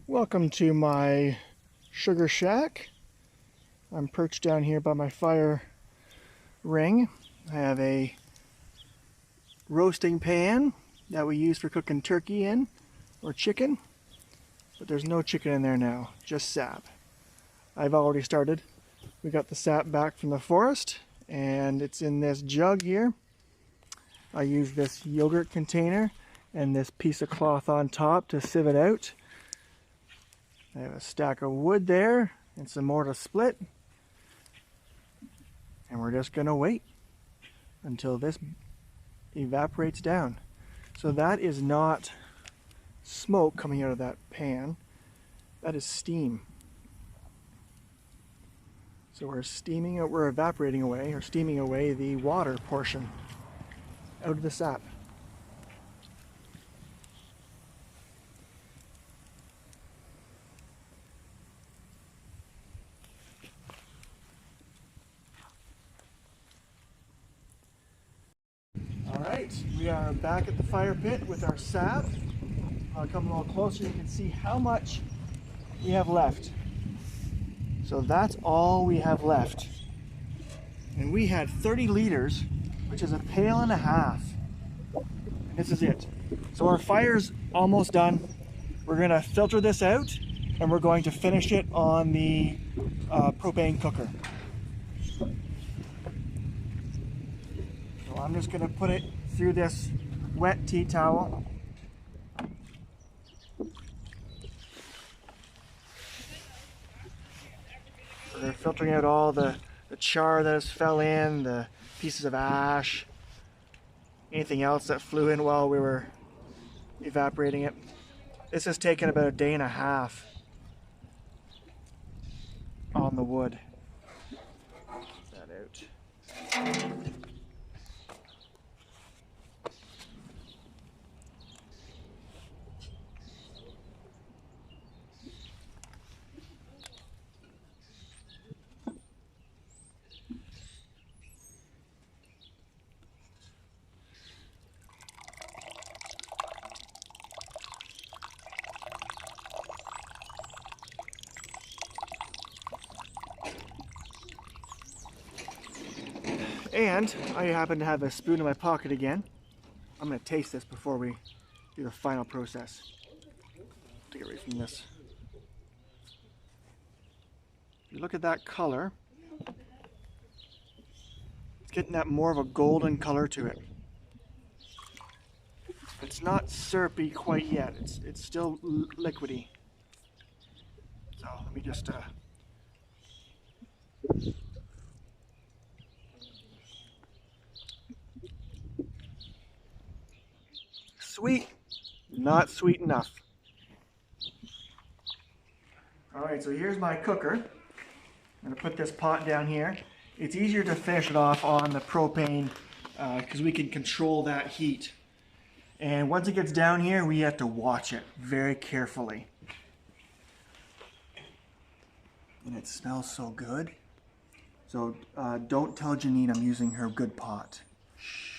Welcome to my sugar shack. I'm perched down here by my fire ring. I have a roasting pan that we use for cooking turkey in, or chicken, but there's no chicken in there now, just sap. I've already started. We got the sap back from the forest and it's in this jug here. I use this yogurt container and this piece of cloth on top to sieve it out. I have a stack of wood there and some more to split. And we're just gonna wait until this evaporates down. So that is not smoke coming out of that pan, that is steam. So we're evaporating away, or steaming away the water portion out of the sap. Alright, we are back at the fire pit with our sap. I'll come a little closer, you can see how much we have left. So that's all we have left. And we had 30 liters, which is a pail and a half. And this is it. So our fire's almost done. We're going to filter this out and we're going to finish it on the propane cooker. So I'm just going to put it through this wet tea towel. They're filtering out all the char that has fell in, the pieces of ash, anything else that flew in while we were evaporating it. This has taken about a day and a half on the wood. Get that out. And I happen to have a spoon in my pocket again. I'm going to taste this before we do the final process. Take it right from this. If you look at that color, it's getting that more of a golden color to it. It's not syrupy quite yet. It's still liquidy. So let me just sweet, not sweet enough. Alright, so here's my cooker. I'm going to put this pot down here. It's easier to finish it off on the propane because we can control that heat. And once it gets down here, we have to watch it very carefully. And it smells so good. So don't tell Janine I'm using her good pot. Shh.